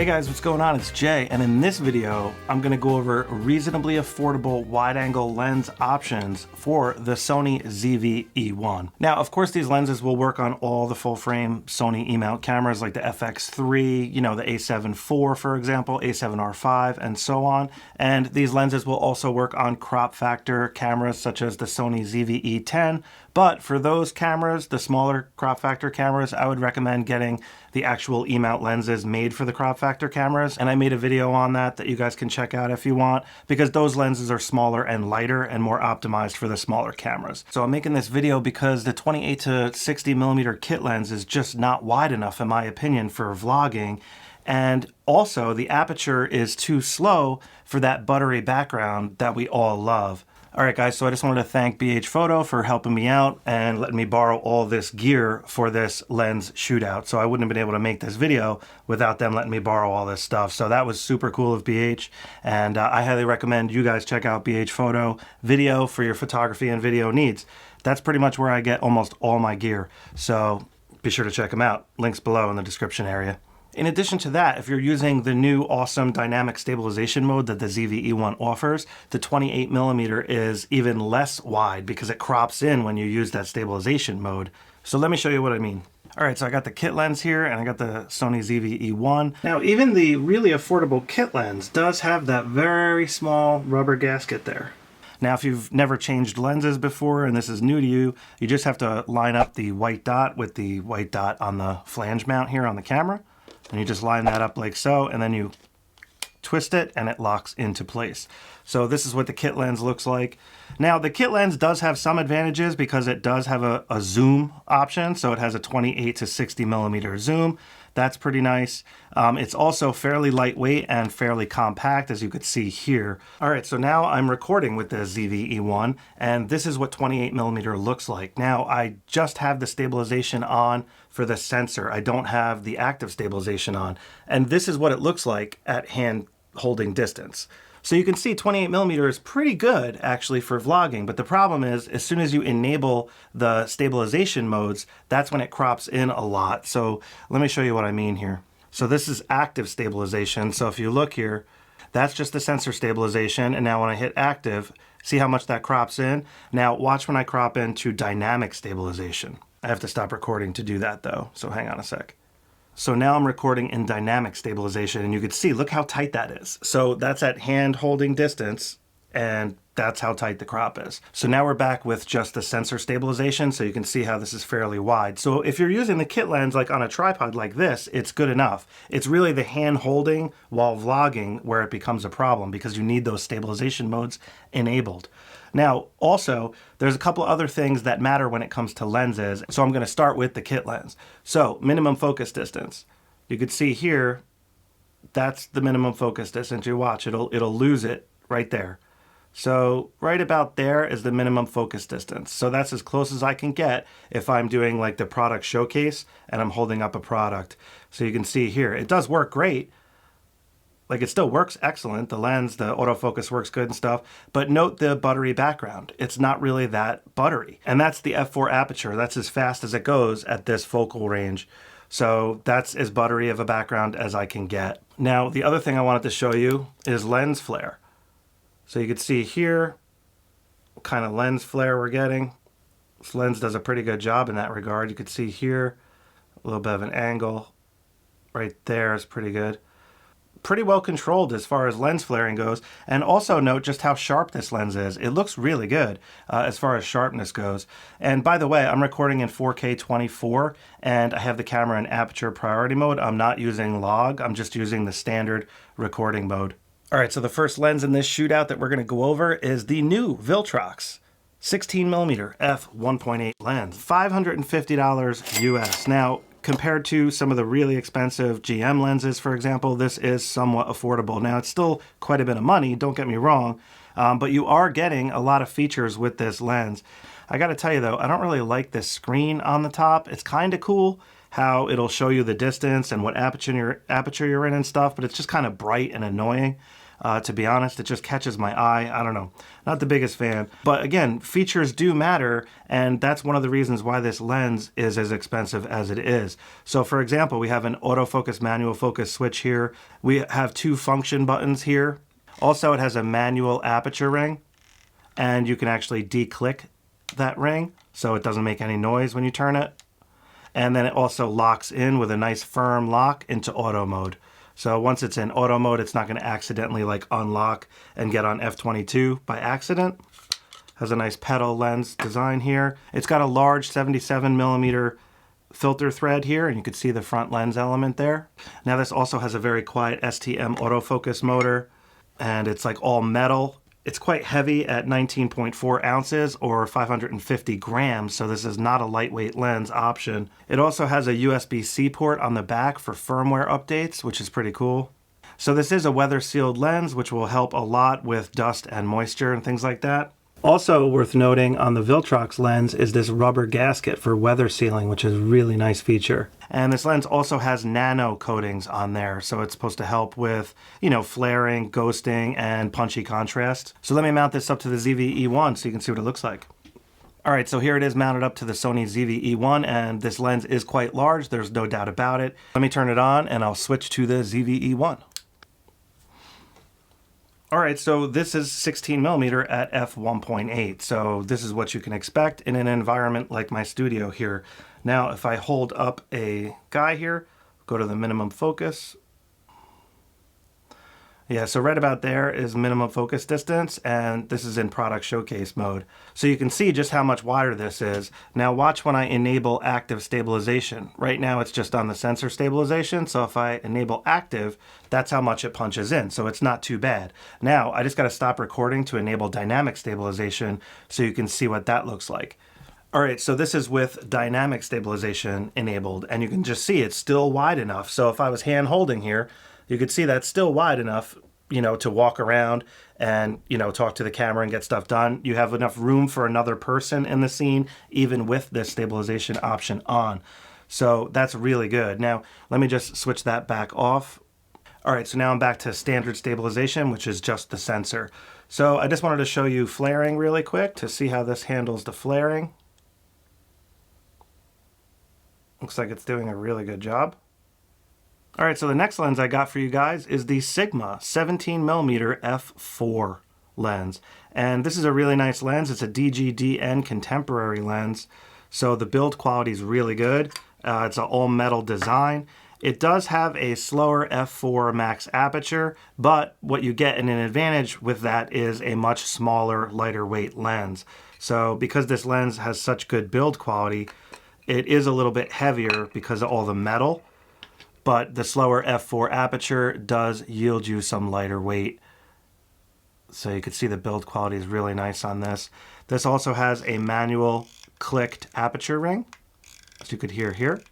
Hey guys, what's going on? It's Jay, and in this video, I'm going to go over reasonably affordable wide-angle lens options for the Sony ZV-E1. Now, of course, these lenses will work on all the full-frame Sony E-mount cameras like the FX3, you know, the A74, for example, A7R5, and so on. And these lenses will also work on crop factor cameras such as the Sony ZV-E10. But for those cameras, the smaller crop factor cameras, I would recommend getting the actual E-mount lenses made for the crop factor cameras. And I made a video on that you guys can check out if you want, because those lenses are smaller and lighter and more optimized for the smaller cameras. So I'm making this video because the 28 to 60 millimeter kit lens is just not wide enough, in my opinion, for vlogging. And also the aperture is too slow for that buttery background that we all love. Alright guys, so I just wanted to thank BH Photo for helping me out and letting me borrow all this gear for this lens shootout. So I wouldn't have been able to make this video without them letting me borrow all this stuff. So that was super cool of BH, and I highly recommend you guys check out BH Photo Video for your photography and video needs. That's pretty much where I get almost all my gear. So be sure to check them out. Links below in the description area. In addition to that, if you're using the new awesome dynamic stabilization mode that the ZV-E1 offers, the 28mm is even less wide because it crops in when you use that stabilization mode. So let me show you what I mean. Alright, so I got the kit lens here and I got the Sony ZV-E1. Now even the really affordable kit lens does have that very small rubber gasket there. Now, if you've never changed lenses before and this is new to you, you just have to line up the white dot with the white dot on the flange mount here on the camera. And you just line that up like so, and then you twist it and it locks into place. So this is what the kit lens looks like. Now the kit lens does have some advantages because it does have a zoom option. So it has a 28 to 60 millimeter zoom. That's pretty nice. It's also fairly lightweight and fairly compact, as you could see here. All right, so now I'm recording with the ZV-E1, and this is what 28mm looks like. Now, I just have the stabilization on for the sensor. I don't have the active stabilization on, and this is what it looks like at hand holding distance. So you can see 28mm is pretty good actually for vlogging, but the problem is as soon as you enable the stabilization modes, that's when it crops in a lot. So let me show you what I mean here. So this is active stabilization. So if you look here, that's just the sensor stabilization. And now when I hit active, see how much that crops in? Now watch when I crop into dynamic stabilization. I have to stop recording to do that though, so hang on a sec. So now I'm recording in dynamic stabilization, and you can see, look how tight that is. So that's at hand holding distance, and that's how tight the crop is. So now we're back with just the sensor stabilization, so you can see how this is fairly wide. So if you're using the kit lens like on a tripod like this, it's good enough. It's really the hand holding while vlogging where it becomes a problem, because you need those stabilization modes enabled. Now, also, there's a couple other things that matter when it comes to lenses. So I'm going to start with the kit lens. So minimum focus distance. You can see here, that's the minimum focus distance. You watch, it'll lose it right there. So right about there is the minimum focus distance. So that's as close as I can get if I'm doing like the product showcase and I'm holding up a product. So you can see here, it does work great. Like, it still works excellent. The lens, the autofocus works good and stuff. But note the buttery background. It's not really that buttery. And that's the f4 aperture. That's as fast as it goes at this focal range. So that's as buttery of a background as I can get. Now, the other thing I wanted to show you is lens flare. So you can see here what kind of lens flare we're getting. This lens does a pretty good job in that regard. You can see here a little bit of an angle. Right there is pretty good. Pretty well controlled as far as lens flaring goes. And also note just how sharp this lens is. It looks really good as far as sharpness goes. And by the way, I'm recording in 4K 24 and I have the camera in aperture priority mode. I'm not using log, I'm just using the standard recording mode. Alright, so the first lens in this shootout that we're going to go over is the new Viltrox 16mm f1.8 lens. $550 US. Now, compared to some of the really expensive GM lenses, for example, this is somewhat affordable. Now, it's still quite a bit of money, don't get me wrong, but you are getting a lot of features with this lens. I gotta tell you though, I don't really like this screen on the top. It's kind of cool how it'll show you the distance and what aperture you're in and stuff, but it's just kind of bright and annoying. To be honest, it just catches my eye. I don't know, not the biggest fan. But again, features do matter, and that's one of the reasons why this lens is as expensive as it is. So for example, we have an autofocus, manual focus switch here. We have 2 function buttons here. Also, it has a manual aperture ring, and you can actually declick that ring so it doesn't make any noise when you turn it. And then it also locks in with a nice firm lock into auto mode. So once it's in auto mode, it's not going to accidentally like unlock and get on f22 by accident. Has a nice petal lens design here. It's got a large 77mm filter thread here, and you can see the front lens element there. Now this also has a very quiet STM autofocus motor, and it's like all metal. It's quite heavy at 19.4 ounces or 550 grams, so this is not a lightweight lens option. It also has a USB-C port on the back for firmware updates, which is pretty cool. So this is a weather-sealed lens, which will help a lot with dust and moisture and things like that. Also worth noting on the Viltrox lens is this rubber gasket for weather sealing, which is a really nice feature. And this lens also has nano coatings on there, so it's supposed to help with, you know, flaring, ghosting, and punchy contrast. So let me mount this up to the ZV-E1 so you can see what it looks like. All right, so here it is mounted up to the Sony ZV-E1, and this lens is quite large, there's no doubt about it. Let me turn it on and I'll switch to the ZV-E1. All right, so this is 16mm at f1.8, so this is what you can expect in an environment like my studio here. Now, if I hold up a guy here, go to the minimum focus. Yeah, so right about there is minimum focus distance, and this is in product showcase mode. So you can see just how much wider this is. Now watch when I enable active stabilization. Right now it's just on the sensor stabilization, so if I enable active, that's how much it punches in, so it's not too bad. Now, I just gotta stop recording to enable dynamic stabilization so you can see what that looks like. All right, so this is with dynamic stabilization enabled, and you can just see it's still wide enough. So if I was hand holding here, you could see that's still wide enough, you know, to walk around and, you know, talk to the camera and get stuff done. You have enough room for another person in the scene, even with this stabilization option on. So that's really good. Now, let me just switch that back off. All right, so now I'm back to standard stabilization, which is just the sensor. So I just wanted to show you flaring really quick to see how this handles the flaring. Looks like it's doing a really good job. All right, so the next lens I got for you guys is the Sigma 17mm f4 lens. And this is a really nice lens. It's a DGDN contemporary lens. So the build quality is really good. It's an all metal design. It does have a slower f4 max aperture, but what you get in an advantage with that is a much smaller, lighter weight lens. So because this lens has such good build quality, it is a little bit heavier because of all the metal. But the slower f4 aperture does yield you some lighter weight. So you can see the build quality is really nice on this. This also has a manual clicked aperture ring, as you could hear here.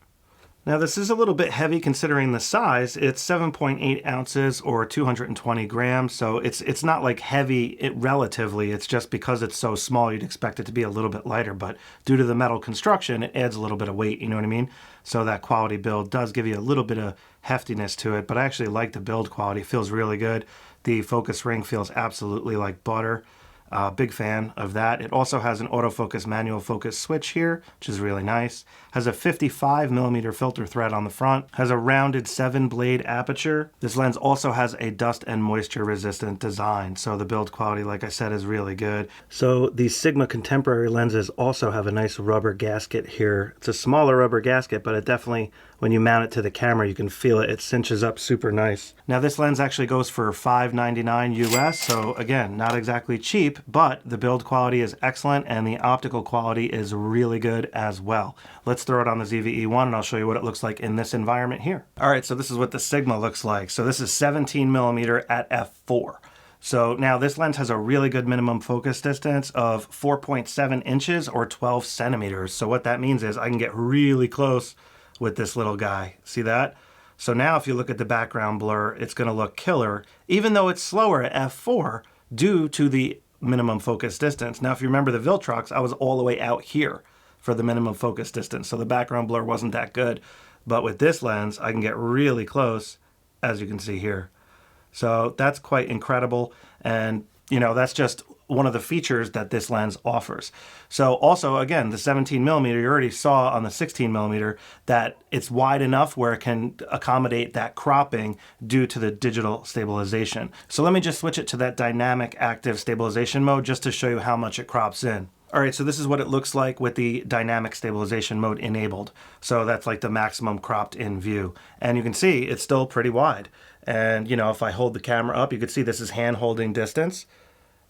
Now this is a little bit heavy considering the size. It's 7.8 ounces or 220 grams, so it's not like heavy relatively. It's just because it's so small, you'd expect it to be a little bit lighter, but due to the metal construction, it adds a little bit of weight, you know what I mean? So that quality build does give you a little bit of heftiness to it, but I actually like the build quality. It feels really good. The focus ring feels absolutely like butter. Big fan of that. It also has an autofocus manual focus switch here, which is really nice. Has a 55mm filter thread on the front. Has a rounded 7-blade aperture. This lens also has a dust and moisture resistant design, so the build quality, like I said, is really good. So these Sigma contemporary lenses also have a nice rubber gasket here. It's a smaller rubber gasket, but it definitely, when you mount it to the camera, you can feel it. It cinches up super nice. Now this lens actually goes for $5.99 US, so again, not exactly cheap, but the build quality is excellent and the optical quality is really good as well. Let's throw it on the ZV-E1 and I'll show you what it looks like in this environment here. All right, so this is what the Sigma looks like. So this is 17mm at f4. So now this lens has a really good minimum focus distance of 4.7 inches or 12 centimeters. So what that means is I can get really close with this little guy. See that? So now if you look at the background blur, it's gonna look killer, even though it's slower at f4 due to the minimum focus distance. Now, if you remember the Viltrox, I was all the way out here for the minimum focus distance, so the background blur wasn't that good. But with this lens, I can get really close, as you can see here. So that's quite incredible. And, you know, that's just one of the features that this lens offers. So also, again, the 17 millimeter, you already saw on the 16 millimeter that it's wide enough where it can accommodate that cropping due to the digital stabilization. So let me just switch it to that dynamic active stabilization mode just to show you how much it crops in. All right, so this is what it looks like with the dynamic stabilization mode enabled. So that's like the maximum cropped in view. And you can see it's still pretty wide. And, you know, if I hold the camera up, you can see this is hand holding distance.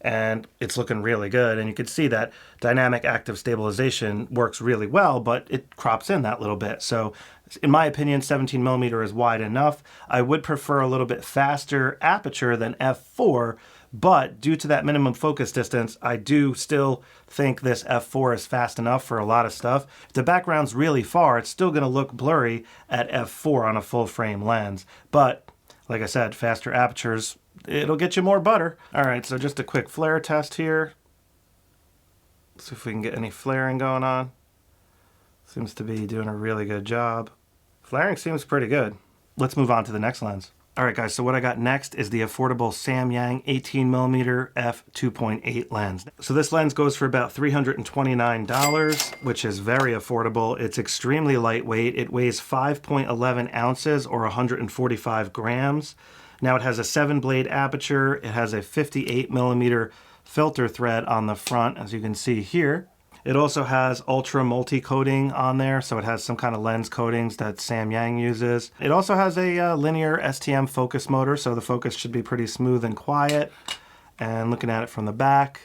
And it's looking really good. And you can see that dynamic active stabilization works really well, but it crops in that little bit. So in my opinion, 17 millimeter is wide enough. I would prefer a little bit faster aperture than f4, but due to that minimum focus distance, I do still think this f4 is fast enough for a lot of stuff. If the background's really far, it's still gonna look blurry at f4 on a full frame lens. But like I said, faster apertures, it'll get you more butter. All right, so just a quick flare test here. See if we can get any flaring going on. Seems to be doing a really good job. Flaring seems pretty good. Let's move on to the next lens. All right, guys, so what I got next is the affordable Samyang 18mm f2.8 lens. So this lens goes for about $329, which is very affordable. It's extremely lightweight. It weighs 5.11 ounces or 145 grams. Now it has a 7-blade aperture. It has a 58mm filter thread on the front, as you can see here. It also has ultra multi-coating on there, so it has some kind of lens coatings that Samyang uses. It also has a linear STM focus motor, so the focus should be pretty smooth and quiet. And looking at it from the back,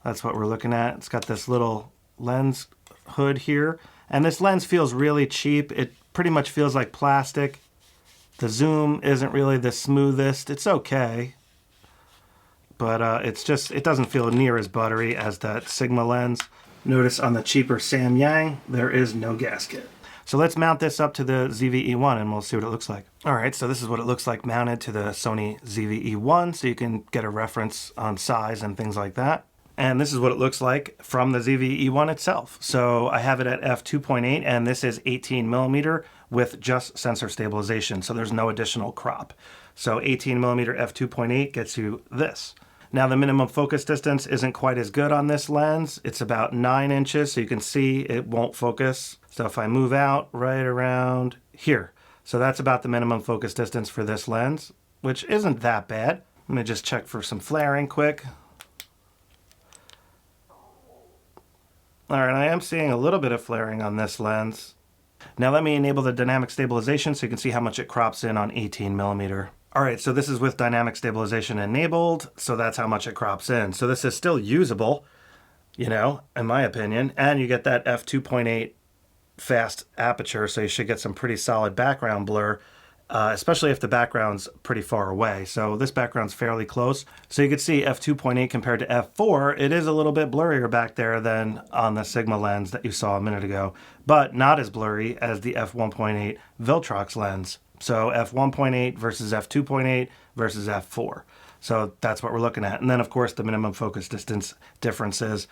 that's what we're looking at. It's got this little lens hood here. And this lens feels really cheap. It pretty much feels like plastic. The zoom isn't really the smoothest. It's okay. But it doesn't feel near as buttery as that Sigma lens. Notice on the cheaper Samyang, there is no gasket. So let's mount this up to the ZV-E1 and we'll see what it looks like. All right, so this is what it looks like mounted to the Sony ZV-E1, so you can get a reference on size and things like that. And this is what it looks like from the ZV-E1 itself. So I have it at f2.8, and this is 18mm with just sensor stabilization, so there's no additional crop. So 18mm f2.8 gets you this. Now the minimum focus distance isn't quite as good on this lens. It's about 9 inches, so you can see it won't focus. So if I move out right around here, so that's about the minimum focus distance for this lens, which isn't that bad. Let me just check for some flaring quick. All right, I am seeing a little bit of flaring on this lens. Now let me enable the dynamic stabilization so you can see how much it crops in on 18mm. All right, so this is with dynamic stabilization enabled, so that's how much it crops in. So this is still usable, you know, in my opinion, and you get that f2.8 fast aperture, so you should get some pretty solid background blur, especially if the background's pretty far away. So this background's fairly close. So you can see f2.8 compared to f4, it is a little bit blurrier back there than on the Sigma lens that you saw a minute ago, but not as blurry as the f1.8 Viltrox lens. So f1.8 versus f2.8 versus f4. So that's what we're looking at. And then of course the minimum focus distance differences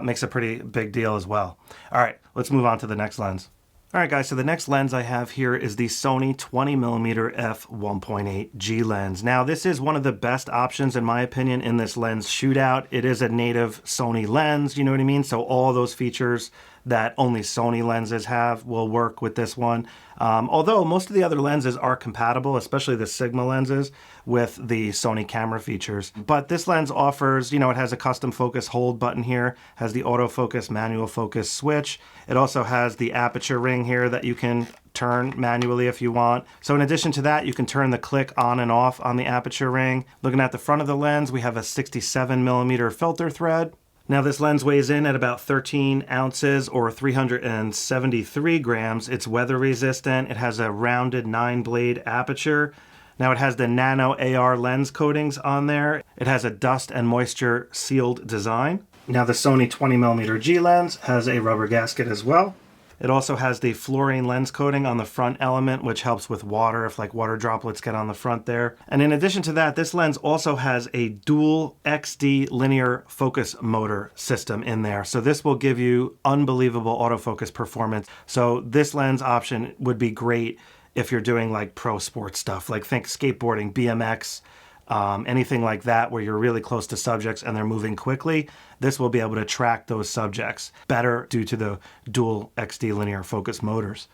makes a pretty big deal as well. All right, let's move on to the next lens. All right, guys, so the next lens I have here is the Sony 20mm f1.8 G lens. Now, this is one of the best options, in my opinion, in this lens shootout. It is a native Sony lens, you know what I mean? So all those features that only Sony lenses have will work with this one. Although most of the other lenses are compatible, especially the Sigma lenses, with the Sony camera features. But this lens offers, you know, it has a custom focus hold button here, has the autofocus manual focus switch. It also has the aperture ring here that you can turn manually if you want. So in addition to that, you can turn the click on and off on the aperture ring. Looking at the front of the lens, we have a 67mm filter thread. Now this lens weighs in at about 13 ounces or 373 grams. It's weather resistant. It has a rounded 9-blade aperture. Now it has the nano AR lens coatings on there. It has a dust and moisture sealed design. Now the Sony 20mm G lens has a rubber gasket as well. It also has the fluorine lens coating on the front element, which helps with water if like water droplets get on the front there. And in addition to that, this lens also has a dual XD linear focus motor system in there. So this will give you unbelievable autofocus performance. So this lens option would be great if you're doing like pro sports stuff, like think skateboarding, BMX, anything like that where you're really close to subjects and they're moving quickly. This will be able to track those subjects better due to the dual XD linear focus motors.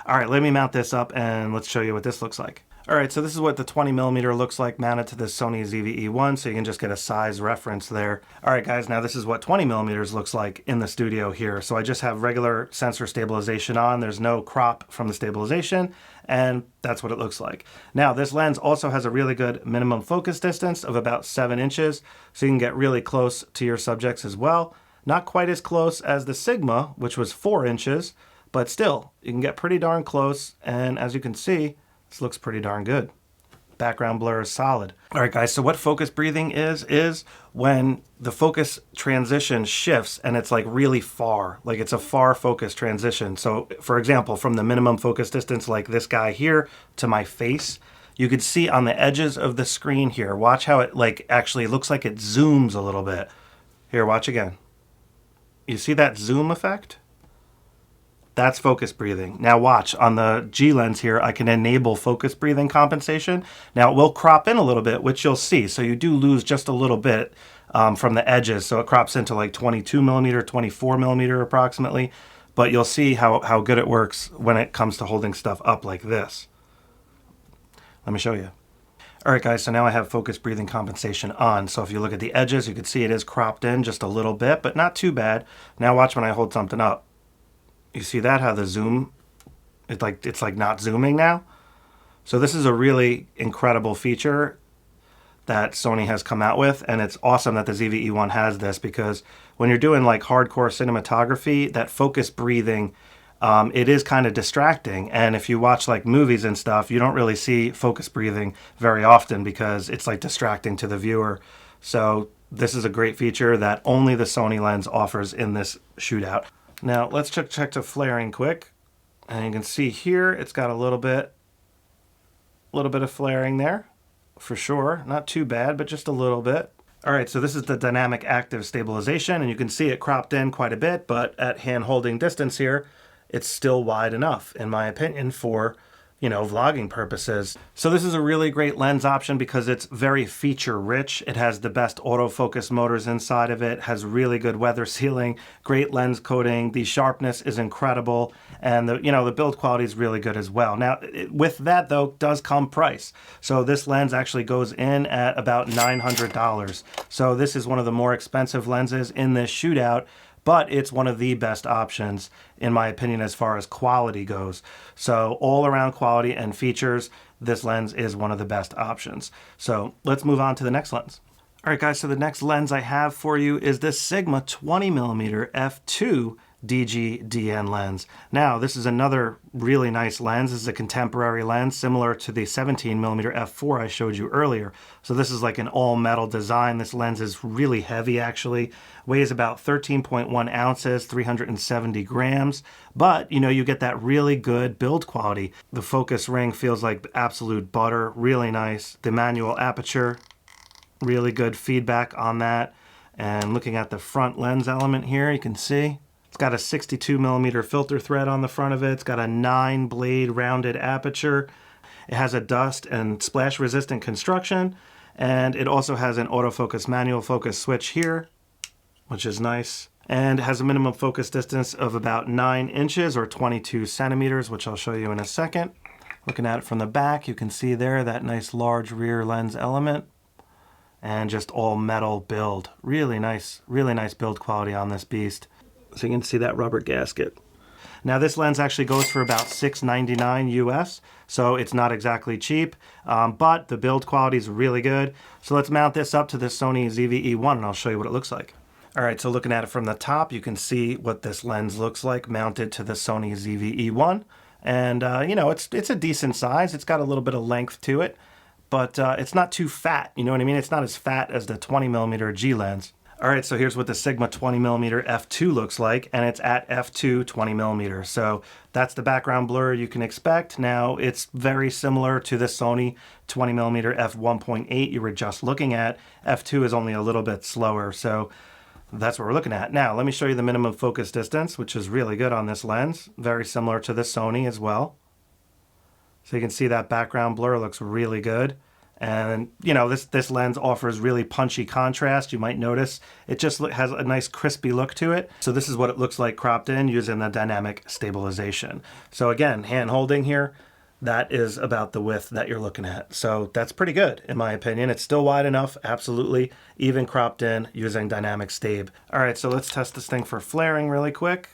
All right, let me mount this up and let's show you what this looks like. All right, so this is what the 20mm looks like mounted to the Sony ZV-E1, so you can just get a size reference there. All right, guys, now this is what 20mm looks like in the studio here. So I just have regular sensor stabilization on. There's no crop from the stabilization, and that's what it looks like. Now, this lens also has a really good minimum focus distance of about 7 inches, so you can get really close to your subjects as well. Not quite as close as the Sigma, which was 4 inches, but still, you can get pretty darn close, and as you can see, this looks pretty darn good. Background blur is solid. All right, guys, so what focus breathing is when the focus transition shifts and it's like really far, like it's a far focus transition. So for example, from the minimum focus distance like this guy here to my face, you could see on the edges of the screen here, watch how it like actually looks like it zooms a little bit. Here, watch again. You see that zoom effect? That's focus breathing. Now watch, on the G lens here, I can enable focus breathing compensation. Now it will crop in a little bit, which you'll see. So you do lose just a little bit from the edges. So it crops into like 22mm, 24mm approximately. But you'll see how good it works when it comes to holding stuff up like this. Let me show you. All right, guys, so now I have focus breathing compensation on. So if you look at the edges, you can see it is cropped in just a little bit, but not too bad. Now watch when I hold something up. You see that, how the zoom, it's like not zooming now? So this is a really incredible feature that Sony has come out with, and it's awesome that the ZV-E1 has this, because when you're doing like hardcore cinematography, that focus breathing, it is kind of distracting. And if you watch like movies and stuff, you don't really see focus breathing very often because it's like distracting to the viewer. So this is a great feature that only the Sony lens offers in this shootout. Now let's check the flaring quick, and you can see here it's got a little bit of flaring there, for sure. Not too bad, but just a little bit. All right, so this is the dynamic active stabilization, and you can see it cropped in quite a bit, but at hand holding distance here, it's still wide enough, in my opinion, for vlogging purposes. So this is a really great lens option because it's very feature rich. It has the best autofocus motors inside of it, has really good weather sealing, great lens coating. The sharpness is incredible, and the build quality is really good as well. Now, with that though, does come price. So this lens actually goes in at about $900. So this is one of the more expensive lenses in this shootout, but it's one of the best options, in my opinion, as far as quality goes. So all around quality and features, this lens is one of the best options. So let's move on to the next lens. All right, guys, so the next lens I have for you is this Sigma 20mm f2 DG-DN lens. Now, this is another really nice lens. This is a contemporary lens similar to the 17mm f4 I showed you earlier. So this is like an all-metal design. This lens is really heavy, actually. Weighs about 13.1 ounces, 370 grams. But, you get that really good build quality. The focus ring feels like absolute butter. Really nice. The manual aperture, really good feedback on that. And looking at the front lens element here, you can see it's got a 62mm filter thread on the front of it. It's got a 9-blade rounded aperture. It has a dust and splash resistant construction. And it also has an autofocus manual focus switch here, which is nice. And it has a minimum focus distance of about 9 inches or 22 centimeters, which I'll show you in a second. Looking at it from the back, you can see there that nice large rear lens element. And just all metal build. Really nice build quality on this beast. So you can see that rubber gasket. Now this lens actually goes for about $699 US, so it's not exactly cheap, but the build quality is really good. So let's mount this up to the Sony ZV-E1 and I'll show you what it looks like. All right, so looking at it from the top, you can see what this lens looks like mounted to the Sony ZV-E1. And it's a decent size. It's got a little bit of length to it, but it's not too fat, you know what I mean? It's not as fat as the 20mm G lens. All right, so here's what the Sigma 20mm f2 looks like, and it's at f2 20mm. So that's the background blur you can expect. Now, it's very similar to the Sony 20mm f1.8 you were just looking at. f2 is only a little bit slower, so that's what we're looking at. Now, let me show you the minimum focus distance, which is really good on this lens. Very similar to the Sony as well. So you can see that background blur looks really good. And you know, this lens offers really punchy contrast. You might notice it just has a nice crispy look to it. So this is what it looks like cropped in using the dynamic stabilization. So again, hand holding here, that is about the width that you're looking at. So that's pretty good in my opinion. It's still wide enough, absolutely, even cropped in using dynamic stab. All right, so let's test this thing for flaring really quick.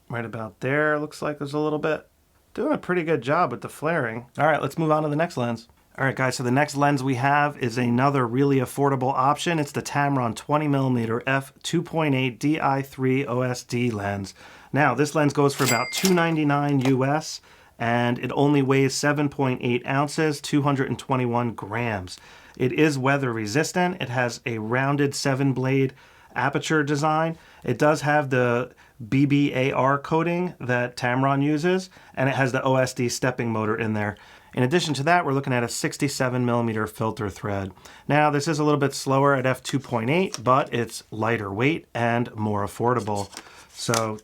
Right about there, looks like there's a little bit. Doing a pretty good job with the flaring. All right, let's move on to the next lens. All right, guys, so the next lens we have is another really affordable option. It's the Tamron 20mm f2.8 Di3 OSD lens. Now, this lens goes for about $299 US, and it only weighs 7.8 ounces, 221 grams. It is weather resistant. It has a rounded 7-blade aperture design. It does have the BBAR coating that Tamron uses, and it has the OSD stepping motor in there. In addition to that, we're looking at a 67mm filter thread. Now, this is a little bit slower at f2.8, but it's lighter weight and more affordable. So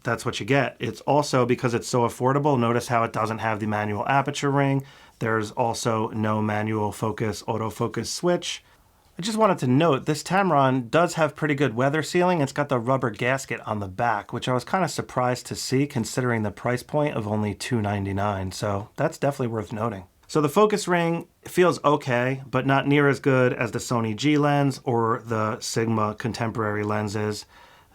that's what you get. It's also, because it's so affordable, notice how it doesn't have the manual aperture ring. There's also no manual focus autofocus switch. I just wanted to note, this Tamron does have pretty good weather sealing. It's got the rubber gasket on the back, which I was kind of surprised to see considering the price point of only $299. So that's definitely worth noting. So the focus ring feels okay, but not near as good as the Sony G lens or the Sigma contemporary lenses.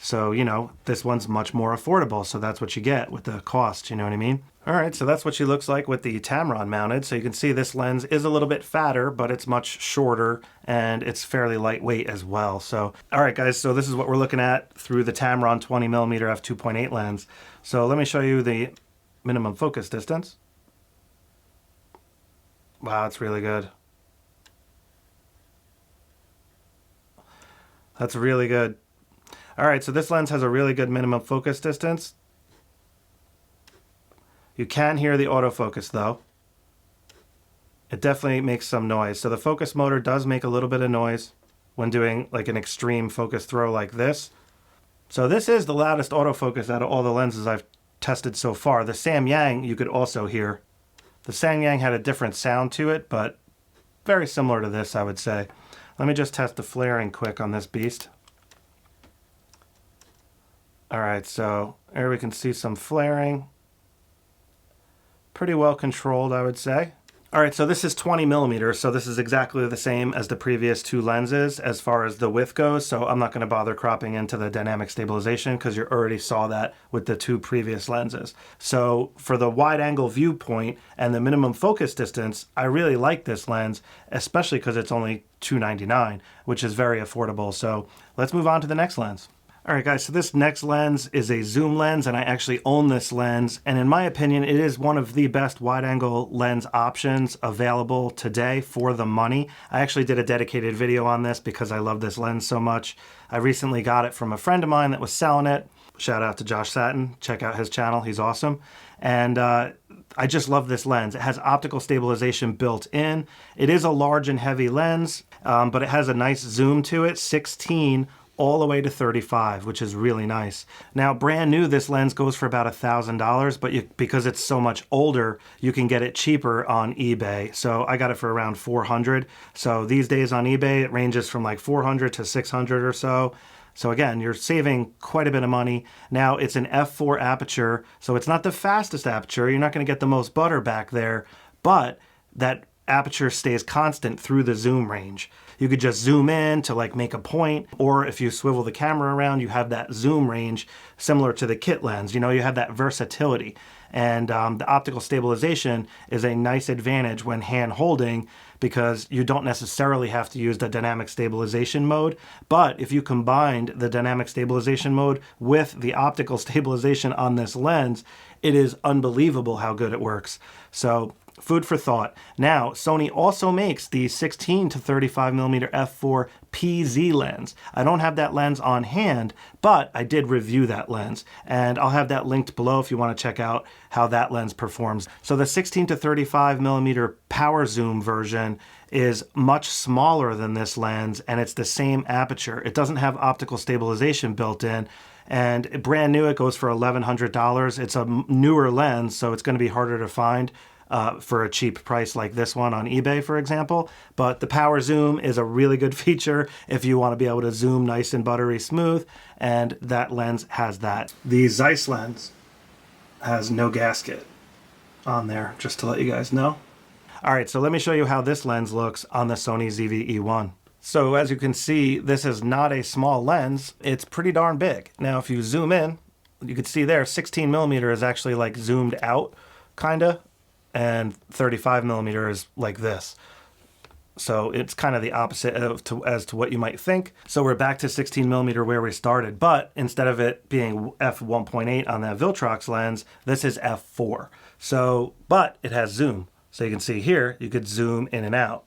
So, you know, this one's much more affordable. So that's what you get with the cost, you know what I mean? All right, so that's what she looks like with the Tamron mounted. So you can see this lens is a little bit fatter, but it's much shorter and it's fairly lightweight as well. So, all right, guys, so this is what we're looking at through the Tamron 20mm f2.8 lens. So let me show you the minimum focus distance. Wow, it's really good. That's really good. All right, so this lens has a really good minimum focus distance. You can hear the autofocus though. It definitely makes some noise. So the focus motor does make a little bit of noise when doing like an extreme focus throw like this. So this is the loudest autofocus out of all the lenses I've tested so far. The Samyang you could also hear. The Samyang had a different sound to it, but very similar to this, I would say. Let me just test the flaring quick on this beast. All right, so here we can see some flaring. Pretty well controlled, I would say. All right, so this is 20mm, so this is exactly the same as the previous two lenses as far as the width goes, so I'm not going to bother cropping into the dynamic stabilization because you already saw that with the two previous lenses. So for the wide angle viewpoint and the minimum focus distance, I really like this lens, especially because it's only $299, which is very affordable. So let's move on to the next lens. All right, guys, so this next lens is a zoom lens, and I actually own this lens. And in my opinion, it is one of the best wide-angle lens options available today for the money. I actually did a dedicated video on this because I love this lens so much. I recently got it from a friend of mine that was selling it. Shout out to Josh Satin. Check out his channel. He's awesome. And I just love this lens. It has optical stabilization built in. It is a large and heavy lens, but it has a nice zoom to it, 16 all the way to 35, which is really nice. Now, brand new, this lens goes for about $1,000, but because it's so much older, you can get it cheaper on eBay. So I got it for around $400. So these days on eBay, it ranges from like $400 to $600 or so. So again, you're saving quite a bit of money. Now, it's an f4 aperture, so it's not the fastest aperture. You're not going to get the most butter back there, but that aperture stays constant through the zoom range. You could just zoom in to like make a point, or if you swivel the camera around, you have that zoom range similar to the kit lens. You know, you have that versatility. And the optical stabilization is a nice advantage when hand holding because you don't necessarily have to use the dynamic stabilization mode. But if you combined the dynamic stabilization mode with the optical stabilization on this lens, it is unbelievable how good it works. So food for thought. Now, Sony also makes the 16 to 35mm f4 PZ lens. I don't have that lens on hand, but I did review that lens, and I'll have that linked below if you want to check out how that lens performs. So the 16 to 35mm power zoom version is much smaller than this lens, and it's the same aperture. It doesn't have optical stabilization built in, And brand new, it goes for $1,100. It's a newer lens, so it's going to be harder to find for a cheap price like this one on eBay, for example. But the power zoom is a really good feature if you want to be able to zoom nice and buttery smooth, and that lens has that. The Zeiss lens has no gasket on there, just to let you guys know. All right, so let me show you how this lens looks on the Sony ZV-E1. So as you can see, this is not a small lens. It's pretty darn big. Now, if you zoom in, you can see there, 16 millimeter is actually like zoomed out, kinda, and 35 millimeter is like this. So it's kind of the opposite as to what you might think. So we're back to 16 millimeter where we started, but instead of it being f1.8 on that Viltrox lens, this is f4. So, but it has zoom. So you can see here, you could zoom in and out.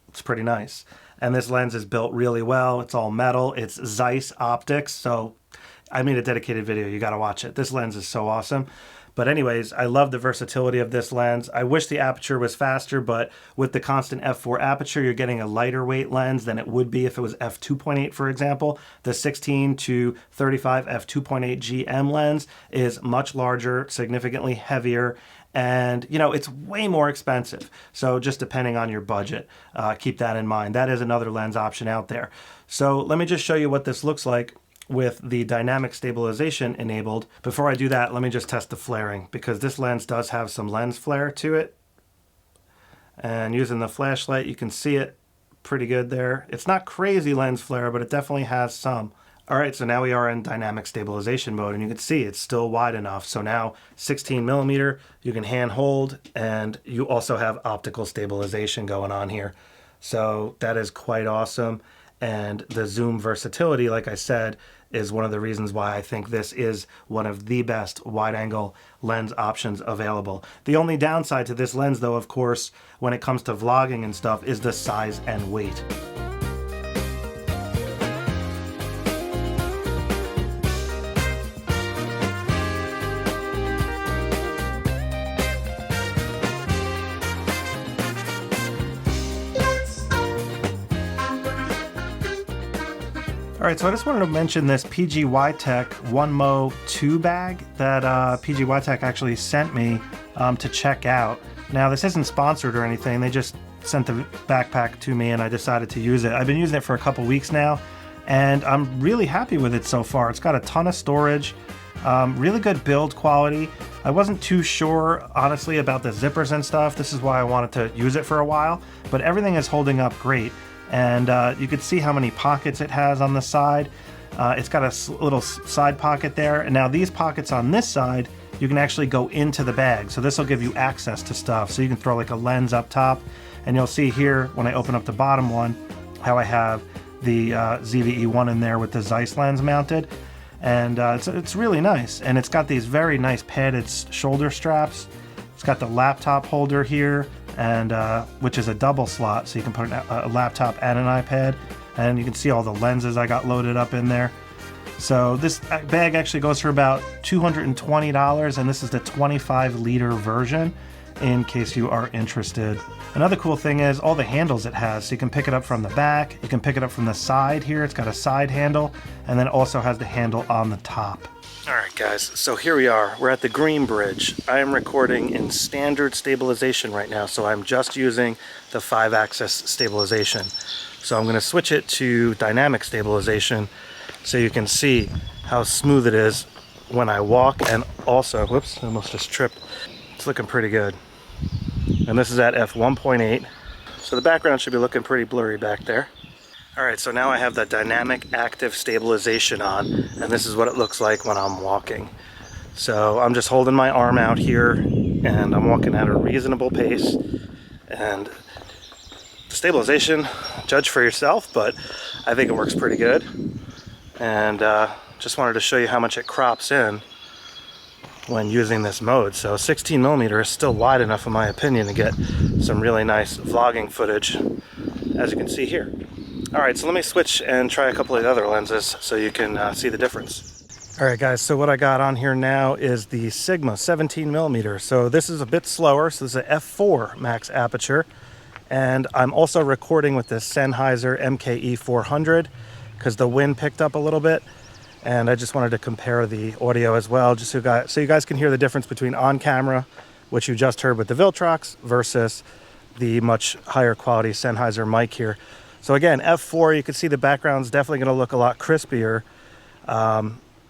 It's pretty nice. And this lens is built really well. It's all metal. It's Zeiss optics. So I made a dedicated video. You got to watch it. This lens is so awesome. But anyways, I love the versatility of this lens. I wish the aperture was faster, but with the constant f4 aperture, you're getting a lighter weight lens than it would be if it was f2.8, for example. The 16 to 35 f2.8 GM lens is much larger, significantly heavier, and you know, it's way more expensive. So just depending on your budget, keep that in mind. That is another lens option out there. So let me just show you what this looks like with the dynamic stabilization enabled. Before I do that, let me just test the flaring, because this lens does have some lens flare to it. And using the flashlight, you can see it pretty good there. It's not crazy lens flare, but it definitely has some. All right, so now we are in dynamic stabilization mode, and you can see it's still wide enough. So now 16 millimeter, you can hand hold, and you also have optical stabilization going on here. So that is quite awesome. And the zoom versatility, like I said, is one of the reasons why I think this is one of the best wide-angle lens options available. The only downside to this lens, though, of course, when it comes to vlogging and stuff, is the size and weight. All right, so I just wanted to mention this PGYTECH 1Mo 2 bag that PGYTECH actually sent me to check out. Now, this isn't sponsored or anything. They just sent the backpack to me and I decided to use it. I've been using it for a couple weeks now, and I'm really happy with it so far. It's got a ton of storage, really good build quality. I wasn't too sure, honestly, about the zippers and stuff. This is why I wanted to use it for a while, but everything is holding up great. And you can see how many pockets it has on the side. It's got a little side pocket there. And now these pockets on this side, you can actually go into the bag. So this will give you access to stuff. So you can throw like a lens up top. And you'll see here, when I open up the bottom one, how I have the ZV-E1 in there with the Zeiss lens mounted. And it's really nice. And it's got these very nice padded shoulder straps. It's got the laptop holder here, and which is a double slot, so you can put a laptop and an iPad, and you can see all the lenses I got loaded up in there. So this bag actually goes for about $220, and this is the 25-liter version, in case you are interested. Another cool thing is all the handles it has. So you can pick it up from the back, you can pick it up from the side here. It's got a side handle, and then it also has the handle on the top. All right, guys, so here we are. We're at the Green Bridge. I am recording in standard stabilization right now, so I'm just using the 5-axis stabilization. So I'm going to switch it to dynamic stabilization so you can see how smooth it is when I walk, and also, whoops, I almost just tripped. It's looking pretty good. And this is at f1.8, so the background should be looking pretty blurry back there. Alright, so now I have the dynamic active stabilization on, and this is what it looks like when I'm walking. So I'm just holding my arm out here, and I'm walking at a reasonable pace. And the stabilization, judge for yourself, but I think it works pretty good. And just wanted to show you how much it crops in when using this mode. So 16 millimeter is still wide enough, in my opinion, to get some really nice vlogging footage, as you can see here. Alright, so let me switch and try a couple of the other lenses so you can see the difference. Alright guys, so what I got on here now is the Sigma 17 millimeter. So this is a bit slower, so this is a f4 max aperture. And I'm also recording with this Sennheiser MKE 400 because the wind picked up a little bit. And I just wanted to compare the audio as well, just so you guys can hear the difference between on camera, which you just heard with the Viltrox, versus the much higher quality Sennheiser mic here. So again, F4, you can see the background's definitely going to look a lot crispier,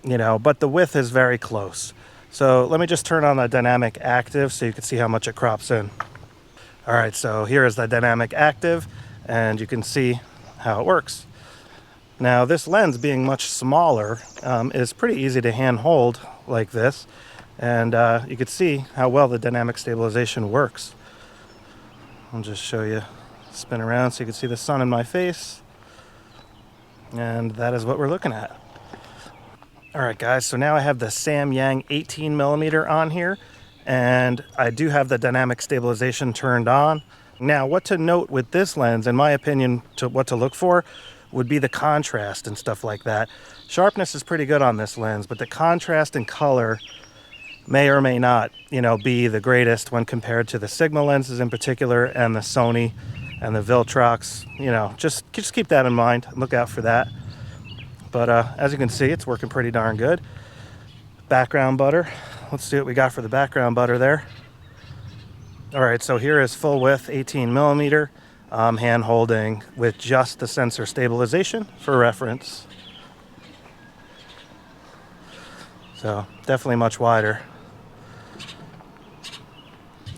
you know, but the width is very close. So let me just turn on the dynamic active so you can see how much it crops in. All right, so here is the dynamic active, and you can see how it works. Now, this lens being much smaller is pretty easy to hand hold like this, and you can see how well the dynamic stabilization works. I'll just show you, spin around so you can see the sun in my face, and that is what we're looking at. All right, guys, so now I have the Samyang 18mm on here, and I do have the dynamic stabilization turned on. Now, what to note with this lens, in my opinion, what to look for, would be the contrast and stuff like that. Sharpness is pretty good on this lens, but the contrast and color may or may not, you know, be the greatest when compared to the Sigma lenses in particular, and the Sony and the Viltrox. You know, just keep that in mind. Look out for that. But as you can see, it's working pretty darn good. Background butter. Let's see what we got for the background butter there. All right, so here is full width 18mm. I'm hand holding with just the sensor stabilization for reference. So definitely much wider.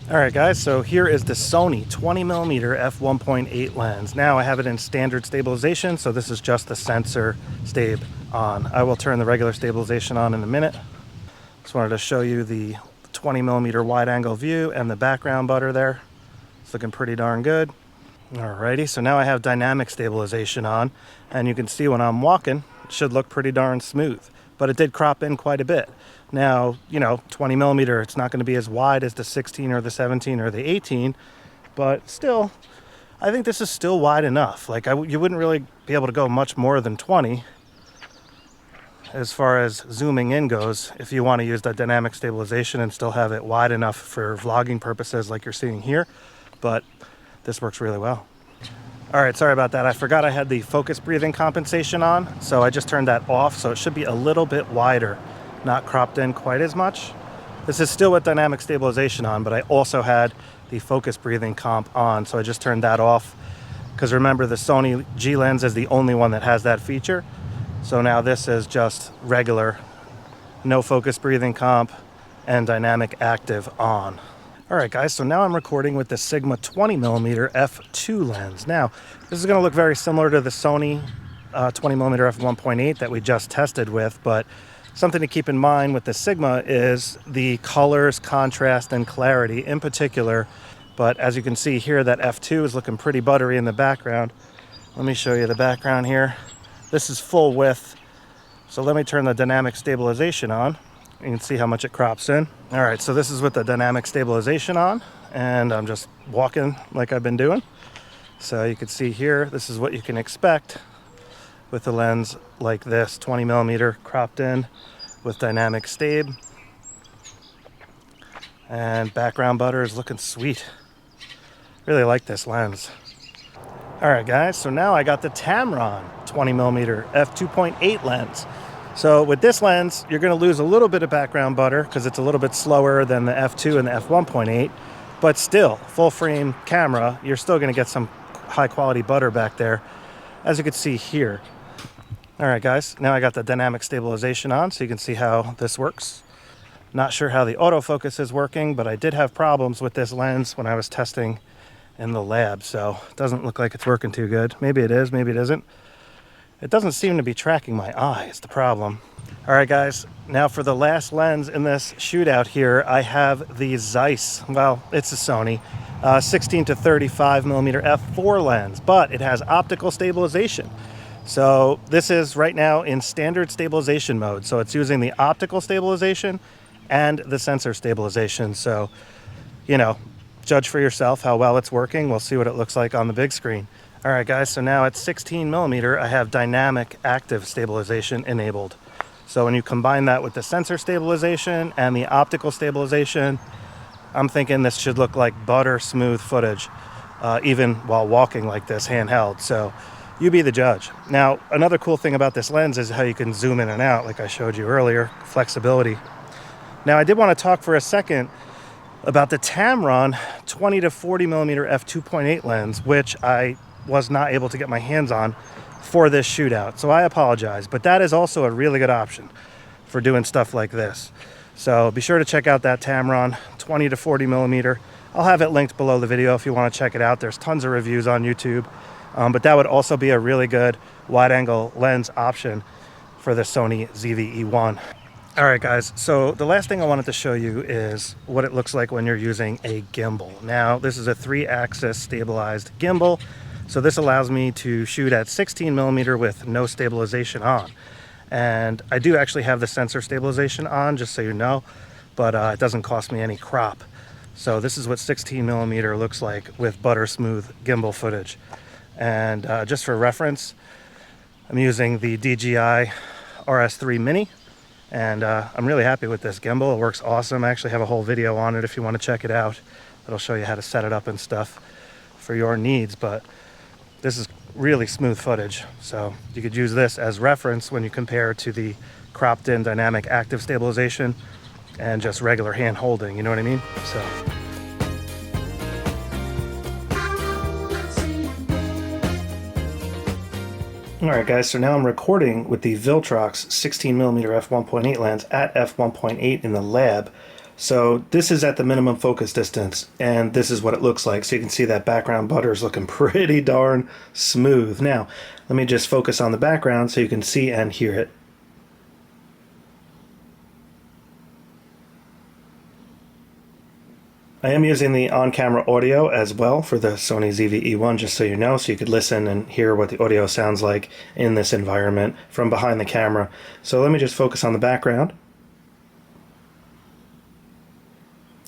All right, guys, so here is the Sony 20mm f1.8 lens. Now I have it in standard stabilization, so this is just the sensor stab on. I will turn the regular stabilization on in a minute. Just wanted to show you the 20mm wide angle view and the background butter there. It's looking pretty darn good. Alrighty, so now I have dynamic stabilization on, and you can see when I'm walking, it should look pretty darn smooth, but it did crop in quite a bit. Now, you know, 20mm, it's not going to be as wide as the 16 or the 17 or the 18, but still, I think this is still wide enough. Like, you wouldn't really be able to go much more than 20 as far as zooming in goes if you want to use the dynamic stabilization and still have it wide enough for vlogging purposes like you're seeing here, but this works really well. All right, sorry about that. I forgot I had the focus breathing compensation on, so I just turned that off, so it should be a little bit wider, not cropped in quite as much. This is still with dynamic stabilization on, but I also had the focus breathing comp on, so I just turned that off, because remember, the Sony G lens is the only one that has that feature. So now this is just regular, no focus breathing comp, and dynamic active on. All right, guys, so now I'm recording with the Sigma 20mm f2 lens. Now, this is going to look very similar to the Sony 20mm f1.8 that we just tested with, but something to keep in mind with the Sigma is the colors, contrast, and clarity in particular. But as you can see here, that f2 is looking pretty buttery in the background. Let me show you the background here. This is full width, so let me turn the dynamic stabilization on. You can see how much it crops in. All right, so this is with the dynamic stabilization on, and I'm just walking like I've been doing. So you can see here, this is what you can expect with a lens like this, 20mm cropped in with dynamic stab. And background butter is looking sweet. Really like this lens. All right, guys, so now I got the Tamron 20mm f2.8 lens. So with this lens, you're going to lose a little bit of background butter because it's a little bit slower than the f2 and the f1.8, but still, full frame camera, you're still going to get some high quality butter back there, as you can see here. All right, guys, now I got the dynamic stabilization on, so you can see how this works. Not sure how the autofocus is working, but I did have problems with this lens when I was testing in the lab, so it doesn't look like it's working too good. Maybe it is, maybe it isn't. It doesn't seem to be tracking my eye, is the problem. All right, guys, now for the last lens in this shootout here, I have the Zeiss, well, it's a Sony, 16 to 35mm f4 lens, but it has optical stabilization. So this is right now in standard stabilization mode. So it's using the optical stabilization and the sensor stabilization. So, you know, judge for yourself how well it's working. We'll see what it looks like on the big screen. All right, guys, so now at 16mm, I have dynamic active stabilization enabled. So when you combine that with the sensor stabilization and the optical stabilization, I'm thinking this should look like butter smooth footage, even while walking like this handheld. So You be the judge. Now, another cool thing about this lens is how you can zoom in and out, like I showed you earlier, flexibility. Now, I did want to talk for a second about the Tamron 20 to 40 millimeter f2.8 lens, which I was not able to get my hands on for this shootout. So I apologize, but that is also a really good option for doing stuff like this. So be sure to check out that Tamron 20 to 40 millimeter. I'll have it linked below the video if you want to check it out. There's tons of reviews on YouTube. But that would also be a really good wide angle lens option for the Sony ZV-E1. All right, guys, so the last thing I wanted to show you is what it looks like when you're using a gimbal. Now, this is a 3-axis stabilized gimbal, so this allows me to shoot at 16 millimeter with no stabilization on. And I do actually have the sensor stabilization on, just so you know, but it doesn't cost me any crop. So this is what 16 millimeter looks like with butter smooth gimbal footage. And just for reference, I'm using the DJI RS3 Mini, and I'm really happy with this gimbal. It works awesome. I actually have a whole video on it if you want to check it out. It'll show you how to set it up and stuff for your needs, but this is really smooth footage. So you could use this as reference when you compare to the cropped in dynamic active stabilization and just regular hand holding, you know what I mean? So. Alright guys, so now I'm recording with the Viltrox 16mm f1.8 lens at f1.8 in the lab. So this is at the minimum focus distance, and this is what it looks like. So you can see that background butter is looking pretty darn smooth. Now, let me just focus on the background so you can see and hear it. I am using the on-camera audio as well for the Sony ZV-E1, just so you know, so you could listen and hear what the audio sounds like in this environment from behind the camera. So let me just focus on the background.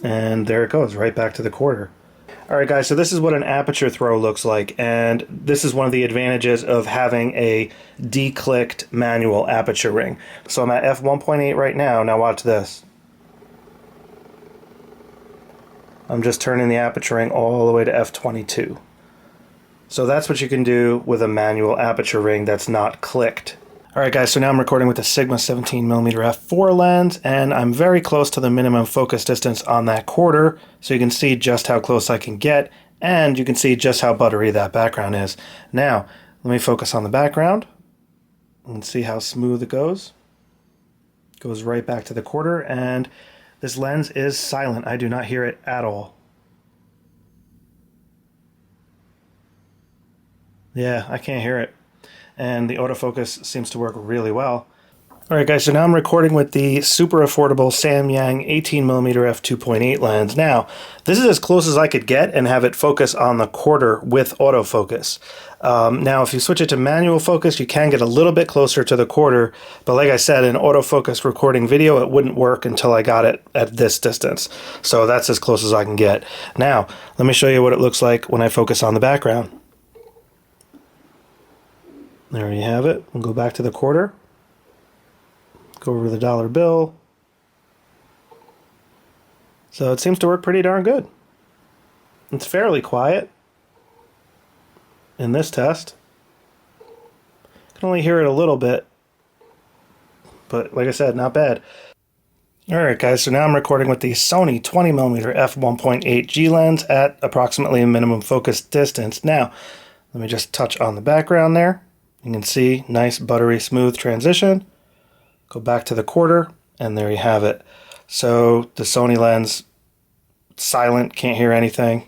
And there it goes, right back to the quarter. Alright guys, so this is what an aperture throw looks like, and this is one of the advantages of having a declicked manual aperture ring. So I'm at f1.8 right now. Now watch this. I'm just turning the aperture ring all the way to f22. So that's what you can do with a manual aperture ring that's not clicked. Alright guys, so now I'm recording with the Sigma 17mm f4 lens, and I'm very close to the minimum focus distance on that quarter, so you can see just how close I can get, and you can see just how buttery that background is. Now, let me focus on the background and see how smooth it goes. Goes right back to the quarter, and this lens is silent. I do not hear it at all. Yeah, I can't hear it. And the autofocus seems to work really well. Alright guys, so now I'm recording with the super affordable Samyang 18mm f2.8 lens. Now, this is as close as I could get and have it focus on the quarter with autofocus. Now, if you switch it to manual focus, you can get a little bit closer to the quarter, but like I said, in autofocus recording video, it wouldn't work until I got it at this distance. So that's as close as I can get. Now, let me show you what it looks like when I focus on the background. There you have it. We'll go back to the quarter. Go over the dollar bill. So it seems to work pretty darn good. It's fairly quiet in this test. I can only hear it a little bit, but like I said, not bad. Alright guys, so now I'm recording with the Sony 20mm f1.8 G lens at approximately a minimum focus distance. Now, let me just touch on the background there. You can see nice buttery smooth transition. Go back to the quarter, and there you have it. So the Sony lens, silent, can't hear anything.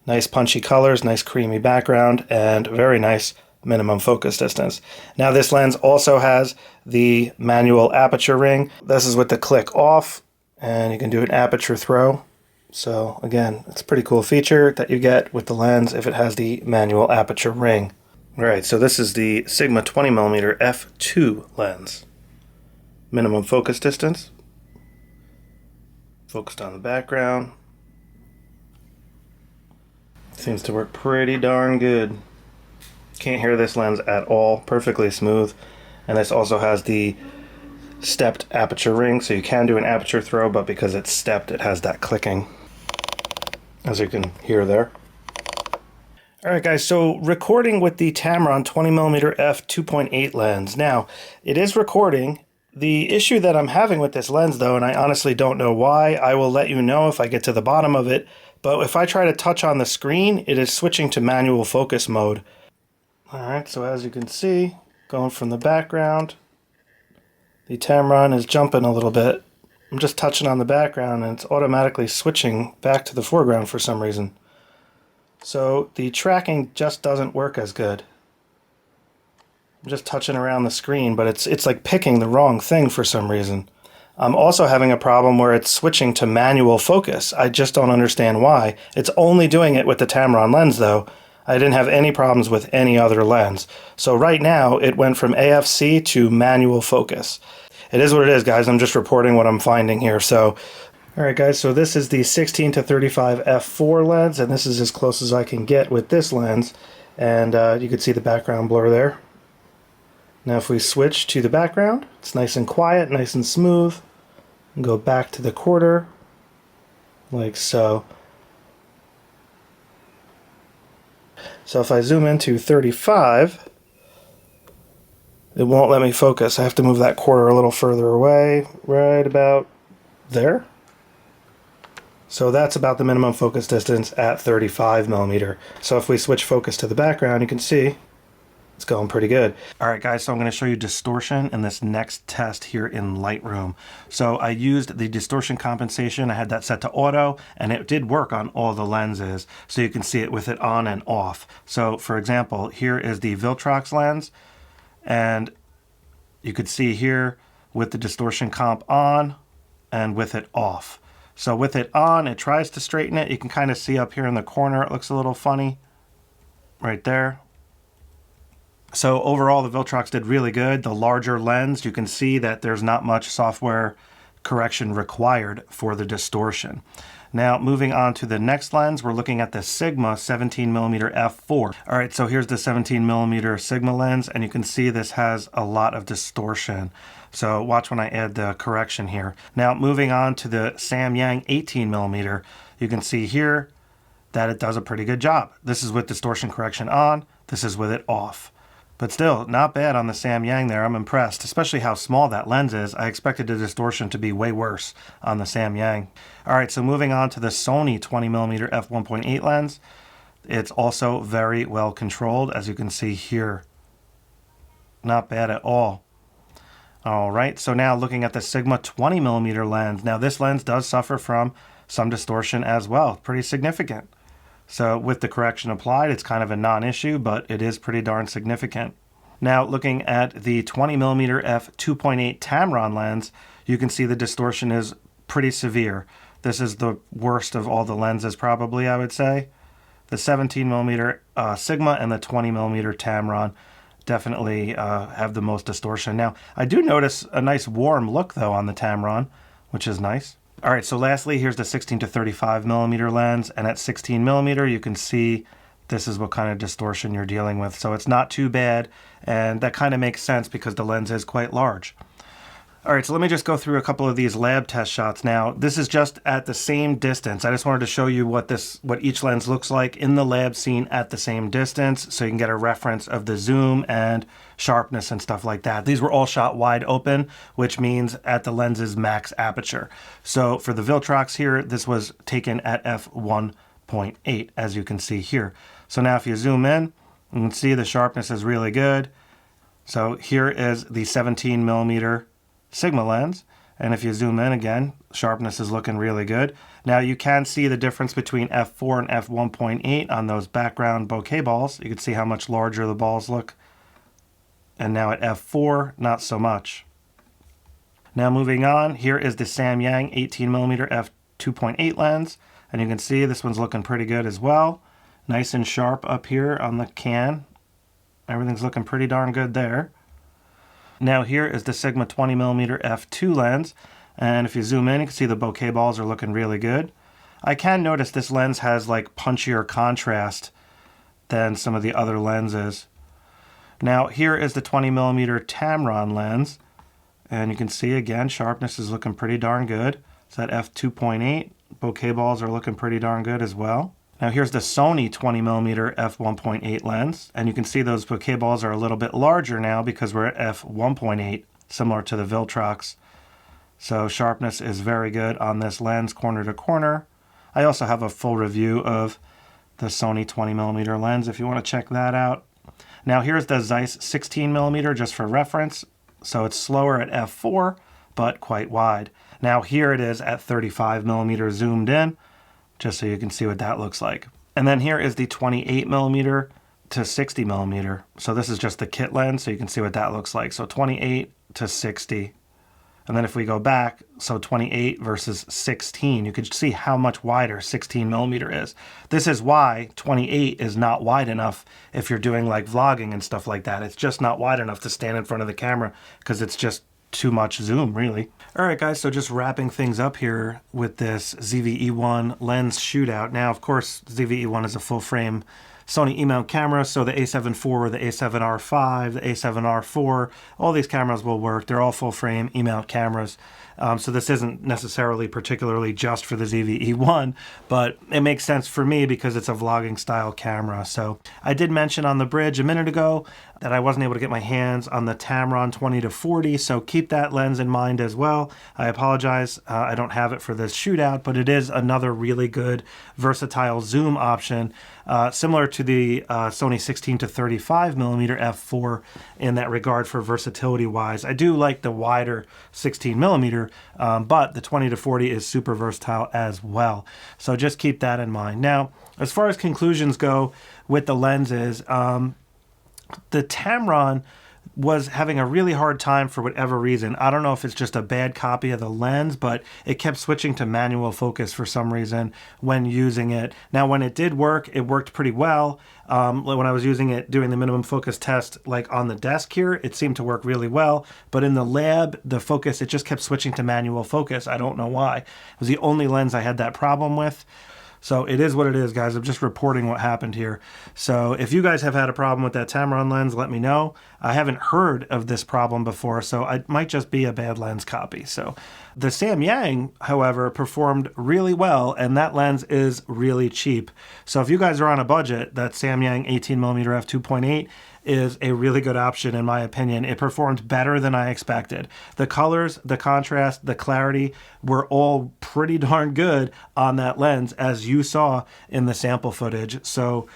Nice punchy colors, nice creamy background, and very nice minimum focus distance. Now this lens also has the manual aperture ring. This is with the click off, and you can do an aperture throw. So again, it's a pretty cool feature that you get with the lens if it has the manual aperture ring. Alright, so this is the Sigma 20mm f2 lens. Minimum focus distance. Focused on the background. Seems to work pretty darn good. Can't hear this lens at all. Perfectly smooth. And this also has the stepped aperture ring, so you can do an aperture throw, but because it's stepped, it has that clicking, as you can hear there. All right, guys, so recording with the Tamron 20mm f2.8 lens. Now, it is recording. The issue that I'm having with this lens, though, and I honestly don't know why, I will let you know if I get to the bottom of it, but if I try to touch on the screen, it is switching to manual focus mode. All right, so as you can see, going from the background, the Tamron is jumping a little bit. I'm just touching on the background, and it's automatically switching back to the foreground for some reason. So the tracking just doesn't work as good. I'm just touching around the screen, but it's like picking the wrong thing for some reason. I'm also having a problem where it's switching to manual focus. I just don't understand why. It's only doing it with the Tamron lens though. I didn't have any problems with any other lens. So right now it went from AFC to manual focus. It is what it is, guys. I'm just reporting what I'm finding here. So alright guys, so this is the 16 to 35 f4 lens, and this is as close as I can get with this lens, and you can see the background blur there. Now if we switch to the background, it's nice and quiet, nice and smooth, and go back to the quarter, like so. So if I zoom into 35, it won't let me focus. I have to move that quarter a little further away, right about there. So that's about the minimum focus distance at 35mm. So if we switch focus to the background, you can see it's going pretty good. All right, guys, so I'm going to show you distortion in this next test here in Lightroom. So I used the distortion compensation. I had that set to auto, and it did work on all the lenses. So you can see it with it on and off. So for example, here is the Viltrox lens, and you could see here with the distortion comp on and with it off. So with it on, it tries to straighten it. You can kind of see up here in the corner, it looks a little funny right there. So overall, the Viltrox did really good. The larger lens, you can see that there's not much software correction required for the distortion. Now, moving on to the next lens, we're looking at the Sigma 17mm f4. All right, so here's the 17mm Sigma lens, and you can see this has a lot of distortion. So watch when I add the correction here. Now, moving on to the Samyang 18mm, you can see here that it does a pretty good job. This is with distortion correction on, this is with it off. But still, not bad on the Samyang there. I'm impressed, especially how small that lens is. I expected the distortion to be way worse on the Samyang. All right, so moving on to the Sony 20mm f1.8 lens. It's also very well controlled, as you can see here. Not bad at all. All right, so now looking at the Sigma 20mm lens. Now this lens does suffer from some distortion as well, pretty significant. So with the correction applied, it's kind of a non-issue, but it is pretty darn significant. Now looking at the 20mm f2.8 Tamron lens, you can see the distortion is pretty severe. This is the worst of all the lenses probably, I would say. The 17mm Sigma and the 20mm Tamron definitely have the most distortion. Now, I do notice a nice warm look though on the Tamron, which is nice. All right, so lastly, here's the 16 to 35mm lens, and at 16mm, you can see this is what kind of distortion you're dealing with. So it's not too bad, and that kind of makes sense because the lens is quite large. All right, so let me just go through a couple of these lab test shots now. This is just at the same distance. I just wanted to show you what each lens looks like in the lab scene at the same distance, so you can get a reference of the zoom and sharpness and stuff like that. These were all shot wide open, which means at the lens's max aperture. So for the Viltrox here, this was taken at f1.8, as you can see here. So now if you zoom in, you can see the sharpness is really good. So here is the 17mm Sigma lens, and if you zoom in again, sharpness is looking really good. Now you can see the difference between f4 and f1.8 on those background bokeh balls. You can see how much larger the balls look, and now at f4, not so much. Now moving on, here is the Samyang 18mm f2.8 lens, and you can see this one's looking pretty good as well. Nice and sharp up here on the can. Everything's looking pretty darn good there. Now here is the Sigma 20mm f2 lens, and if you zoom in, you can see the bokeh balls are looking really good. I can notice this lens has like punchier contrast than some of the other lenses. Now here is the 20mm Tamron lens, and you can see again, sharpness is looking pretty darn good. It's at f2.8. Bokeh balls are looking pretty darn good as well. Now here's the Sony 20mm f1.8 lens, and you can see those bokeh balls are a little bit larger now because we're at f1.8, similar to the Viltrox. So sharpness is very good on this lens, corner to corner. I also have a full review of the Sony 20mm lens if you want to check that out. Now here's the Zeiss 16mm just for reference. So it's slower at f4, but quite wide. Now here it is at 35mm zoomed in, just so you can see what that looks like. And then here is the 28mm to 60mm. So this is just the kit lens, so you can see what that looks like. So 28 to 60. And then if we go back, so 28 versus 16, you can see how much wider 16mm is. This is why 28 is not wide enough if you're doing like vlogging and stuff like that. It's just not wide enough to stand in front of the camera because it's just too much zoom, really. All right, guys, so just wrapping things up here with this ZV-E1 lens shootout. Now, of course, ZV-E1 is a full frame Sony E-mount camera, so the A7 IV, the A7R5, the A7R4, all these cameras will work. They're all full frame E-mount cameras. So this isn't necessarily particularly just for the ZV-E1, but it makes sense for me because it's a vlogging style camera. So I did mention on the bridge a minute ago that I wasn't able to get my hands on the Tamron 20-40, so keep that lens in mind as well. I apologize, I don't have it for this shootout, but it is another really good versatile zoom option, similar to the Sony 16-35mm f4 in that regard for versatility wise. I do like the wider 16mm, but the 20-40 is super versatile as well. So just keep that in mind. Now, as far as conclusions go with the lenses, the Tamron was having a really hard time for whatever reason. I don't know if it's just a bad copy of the lens, but it kept switching to manual focus for some reason when using it. Now, when it did work, it worked pretty well. When I was using it, doing the minimum focus test, like on the desk here, it seemed to work really well. But in the lab, the focus, it just kept switching to manual focus. I don't know why. It was the only lens I had that problem with. So it is what it is, guys. I'm just reporting what happened here. So if you guys have had a problem with that Tamron lens, let me know. I haven't heard of this problem before, so it might just be a bad lens copy. So the Samyang, however, performed really well, and that lens is really cheap. So if you guys are on a budget, that Samyang 18mm f2.8 is a really good option in my opinion. It performed better than I expected. The colors, the contrast, the clarity were all pretty darn good on that lens, as you saw in the sample footage. So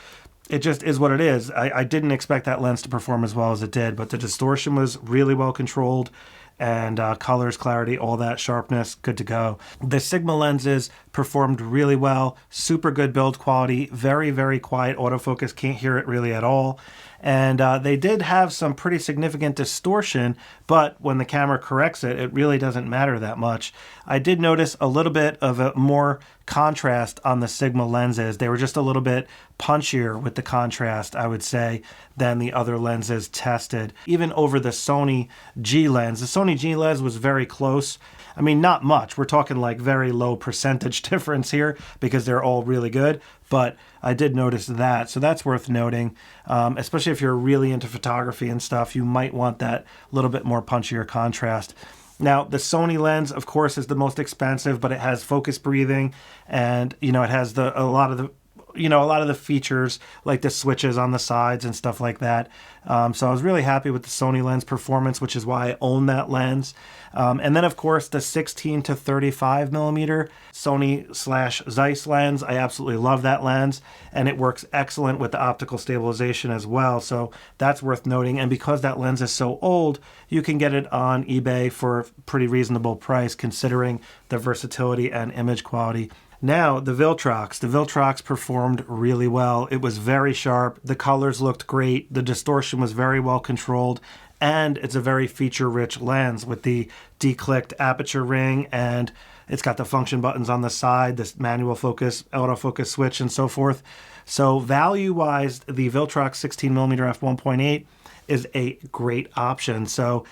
it just is what it is. I didn't expect that lens to perform as well as it did, but the distortion was really well controlled, and colors, clarity, all that, sharpness, good to go. The Sigma lenses performed really well, super good build quality, very, very quiet autofocus, can't hear it really at all. And they did have some pretty significant distortion, but when the camera corrects it, it really doesn't matter that much. I did notice a little bit of a more contrast on the Sigma lenses. They were just a little bit punchier with the contrast, I would say, than the other lenses tested. Even over the Sony G lens. The Sony G lens was very close. I mean, not much. We're talking like very low percentage difference here because they're all really good. But I did notice that, so that's worth noting. Especially if you're really into photography and stuff, you might want that little bit more punchier contrast. Now, the Sony lens, of course, is the most expensive, but it has focus breathing, and it has a lot of the features like the switches on the sides and stuff like that. So I was really happy with the Sony lens performance, which is why I own that lens. And then, of course, the 16-35mm Sony / Zeiss lens. I absolutely love that lens, and it works excellent with the optical stabilization as well. So that's worth noting. And because that lens is so old, you can get it on eBay for a pretty reasonable price considering the versatility and image quality. Now, the Viltrox. The Viltrox performed really well. It was very sharp. The colors looked great. The distortion was very well controlled. And it's a very feature-rich lens with the declicked aperture ring, and it's got the function buttons on the side, this manual focus, autofocus switch, and so forth. So value-wise, the Viltrox 16mm f1.8 is a great option. So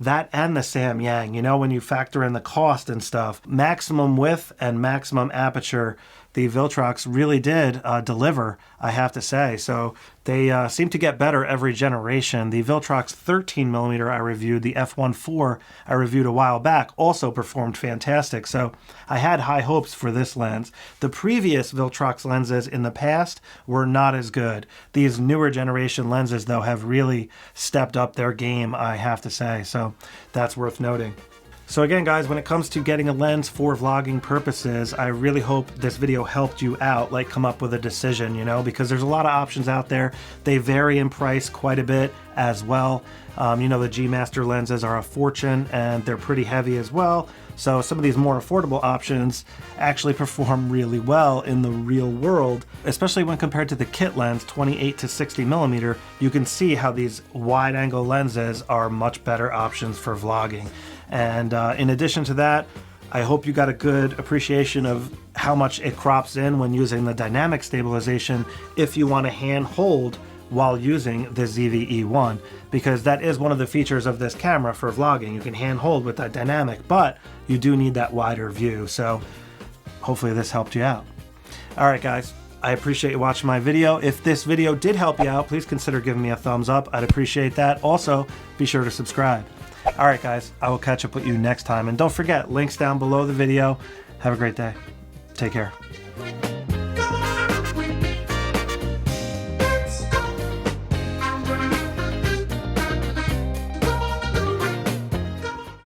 That and the Samyang, you know, when you factor in the cost and stuff, maximum width and maximum aperture, the Viltrox really did deliver, I have to say. So they seem to get better every generation. The Viltrox 13mm I reviewed, the f1.4 I reviewed a while back, also performed fantastic. So I had high hopes for this lens. The previous Viltrox lenses in the past were not as good. These newer generation lenses, though, have really stepped up their game, I have to say. So that's worth noting. So again, guys, when it comes to getting a lens for vlogging purposes, I really hope this video helped you out, like come up with a decision, you know, because there's a lot of options out there. They vary in price quite a bit as well. You know, the G Master lenses are a fortune and they're pretty heavy as well. So some of these more affordable options actually perform really well in the real world, especially when compared to the kit lens 28 to 60mm. You can see how these wide angle lenses are much better options for vlogging. And in addition to that, I hope you got a good appreciation of how much it crops in when using the dynamic stabilization if you want to hand hold while using the ZV-E1, because that is one of the features of this camera for vlogging. You can hand hold with that dynamic, but you do need that wider view. So hopefully this helped you out. All right, guys, I appreciate you watching my video. If this video did help you out, please consider giving me a thumbs up. I'd appreciate that. Also, be sure to subscribe. All right, guys, I will catch up with you next time. And don't forget, links down below the video. Have a great day. Take care.